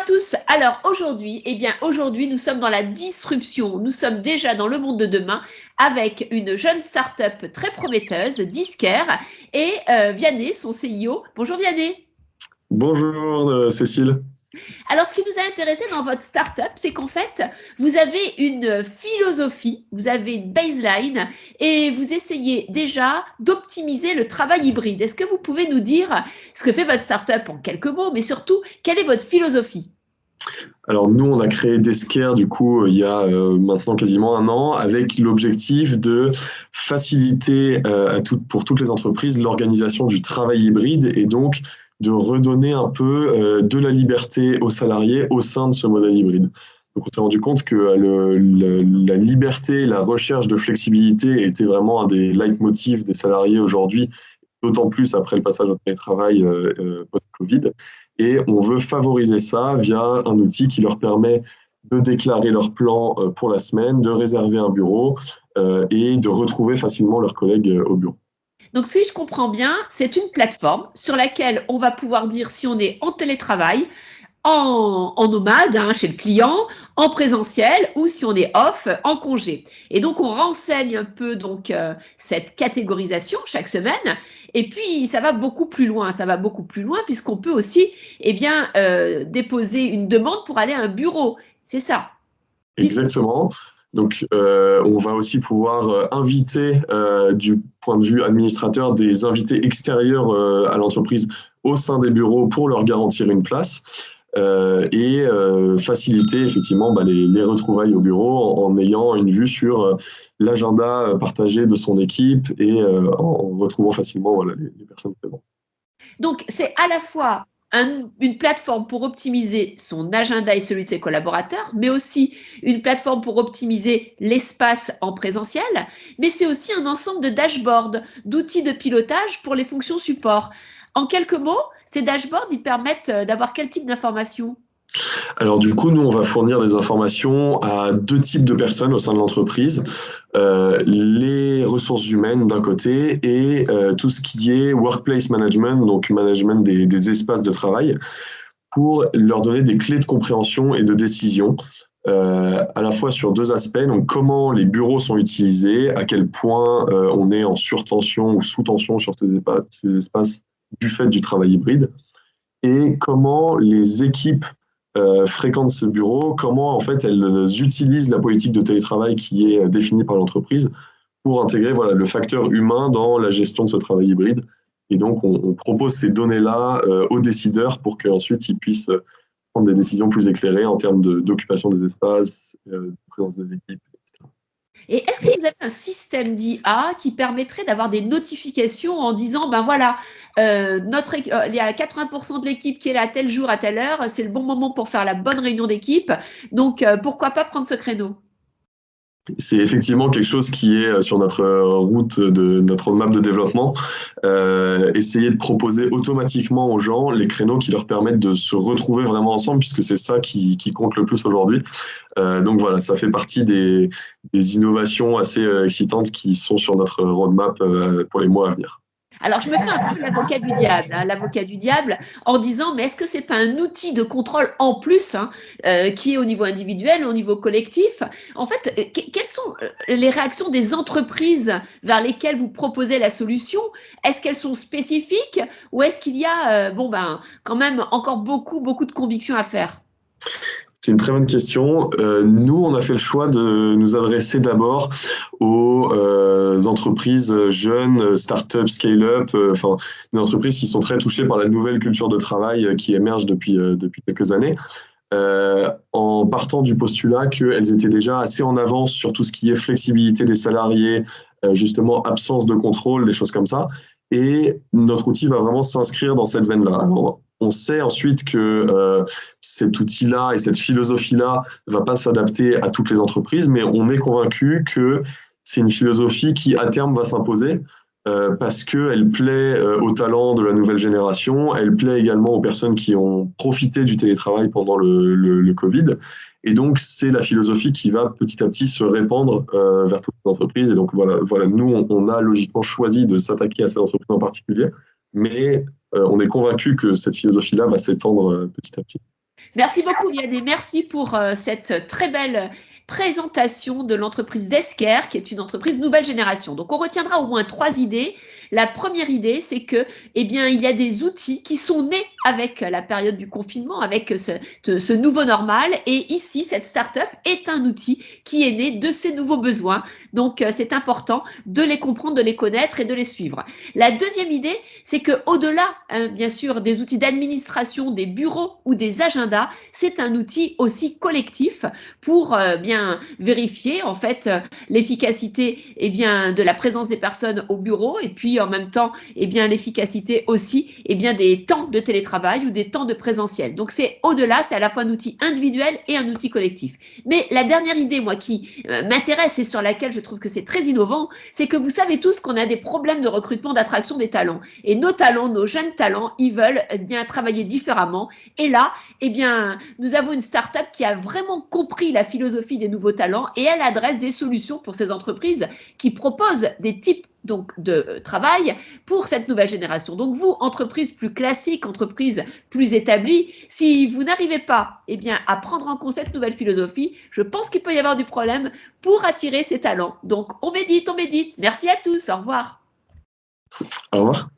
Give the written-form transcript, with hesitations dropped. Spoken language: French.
tous. Alors aujourd'hui, nous sommes dans la disruption. Nous sommes déjà dans le monde de demain avec une jeune start-up très prometteuse, Discare, et Vianney, son CIO. Bonjour Vianney. Bonjour Cécile. Alors, ce qui nous a intéressé dans votre start-up, c'est qu'en fait, vous avez une philosophie, vous avez une baseline et vous essayez déjà d'optimiser le travail hybride. Est-ce que vous pouvez nous dire ce que fait votre start-up en quelques mots, mais surtout, quelle est votre philosophie? Alors nous, on a créé Descare du coup il y a maintenant quasiment un an avec l'objectif de faciliter pour toutes les entreprises l'organisation du travail hybride et donc de redonner un peu de la liberté aux salariés au sein de ce modèle hybride. Donc on s'est rendu compte que la liberté, la recherche de flexibilité était vraiment un des leitmotifs des salariés aujourd'hui, d'autant plus après le passage au télétravail post-Covid. Et on veut favoriser ça via un outil qui leur permet de déclarer leur plan pour la semaine, de réserver un bureau et de retrouver facilement leurs collègues au bureau. Donc, si je comprends bien, c'est une plateforme sur laquelle on va pouvoir dire si on est en télétravail, en nomade, chez le client, en présentiel ou si on est off, en congé. Et donc, on renseigne un peu cette catégorisation chaque semaine. Et puis, ça va beaucoup plus loin. Ça va beaucoup plus loin puisqu'on peut aussi déposer une demande pour aller à un bureau. C'est ça. Exactement. Donc, on va aussi pouvoir inviter, du point de vue administrateur, des invités extérieurs à l'entreprise au sein des bureaux pour leur garantir une place. Et faciliter effectivement les retrouvailles au bureau en ayant une vue sur l'agenda partagé de son équipe et en retrouvant facilement les personnes présentes. Donc, c'est à la fois une plateforme pour optimiser son agenda et celui de ses collaborateurs, mais aussi une plateforme pour optimiser l'espace en présentiel, mais c'est aussi un ensemble de dashboards, d'outils de pilotage pour les fonctions support. En quelques mots, ces dashboards, ils permettent d'avoir quel type d'informations? Alors du coup, nous, on va fournir des informations à deux types de personnes au sein de l'entreprise. Les ressources humaines d'un côté et tout ce qui est workplace management, donc management des espaces de travail, pour leur donner des clés de compréhension et de décision, à la fois sur deux aspects, donc comment les bureaux sont utilisés, à quel point on est en surtension ou sous-tension sur ces espaces du fait du travail hybride, et comment les équipes fréquentent ce bureau, comment en fait elles utilisent la politique de télétravail qui est définie par l'entreprise pour intégrer le facteur humain dans la gestion de ce travail hybride. Et donc on propose ces données-là aux décideurs pour qu'ensuite ils puissent prendre des décisions plus éclairées en termes d'occupation des espaces, de présence des équipes, etc. Et est-ce que vous avez un système d'IA qui permettrait d'avoir des notifications en disant, ben voilà, il y a 80% de l'équipe qui est là à tel jour, à telle heure, c'est le bon moment pour faire la bonne réunion d'équipe, donc pourquoi pas prendre ce créneau? C'est effectivement quelque chose qui est sur notre route de notre roadmap de développement. Essayer de proposer automatiquement aux gens les créneaux qui leur permettent de se retrouver vraiment ensemble, puisque c'est ça qui compte le plus aujourd'hui. Donc voilà, ça fait partie des innovations assez excitantes qui sont sur notre roadmap pour les mois à venir. Alors, je me fais un peu l'avocat du diable, en disant, mais est-ce que c'est pas un outil de contrôle en plus, qui est au niveau individuel, au niveau collectif? En fait, quelles sont les réactions des entreprises vers lesquelles vous proposez la solution? Est-ce qu'elles sont spécifiques ou est-ce qu'il y a, quand même encore beaucoup, beaucoup de convictions à faire? C'est une très bonne question. Nous, on a fait le choix de nous adresser d'abord aux entreprises jeunes, start-up, scale-up, des entreprises qui sont très touchées par la nouvelle culture de travail qui émerge depuis quelques années, en partant du postulat qu'elles étaient déjà assez en avance sur tout ce qui est flexibilité des salariés, justement absence de contrôle, des choses comme ça. Et notre outil va vraiment s'inscrire dans cette veine-là. Alors, on sait ensuite que cet outil-là et cette philosophie-là ne va pas s'adapter à toutes les entreprises, mais on est convaincu que c'est une philosophie qui, à terme, va s'imposer parce qu'elle plaît aux talents de la nouvelle génération, elle plaît également aux personnes qui ont profité du télétravail pendant le Covid. Et donc, c'est la philosophie qui va petit à petit se répandre vers toutes les entreprises. Et donc, voilà, nous, on a logiquement choisi de s'attaquer à cette entreprise en particulier, mais on est convaincu que cette philosophie-là va s'étendre petit à petit. Merci beaucoup, Vianney. Merci pour cette très belle présentation de l'entreprise Desker, qui est une entreprise nouvelle génération. Donc, on retiendra au moins 3 idées. La première idée, c'est que, eh bien, il y a des outils qui sont nés avec la période du confinement, avec ce nouveau normal. Et ici, cette start-up est un outil qui est né de ces nouveaux besoins. Donc, c'est important de les comprendre, de les connaître et de les suivre. La deuxième idée, c'est que au-delà, bien sûr, des outils d'administration, des bureaux ou des agendas, c'est un outil aussi collectif pour bien vérifier en fait l'efficacité de la présence des personnes au bureau et puis en même temps l'efficacité aussi des temps de télétravail ou des temps de présentiel. Donc c'est au-delà, c'est à la fois un outil individuel et un outil collectif. Mais la dernière idée, moi, qui m'intéresse et sur laquelle je trouve que c'est très innovant, c'est que vous savez tous qu'on a des problèmes de recrutement, d'attraction des talents. Et nos talents, nos jeunes talents, ils veulent bien travailler différemment. Et là, nous avons une start-up qui a vraiment compris la philosophie des nouveaux talents et elle adresse des solutions pour ces entreprises qui proposent des types donc de travail pour cette nouvelle génération. Donc vous, entreprise plus classique, entreprise plus établie, si vous n'arrivez pas à prendre en compte cette nouvelle philosophie, je pense qu'il peut y avoir du problème pour attirer ces talents. Donc on médite, on médite. Merci à tous, au revoir. Au revoir.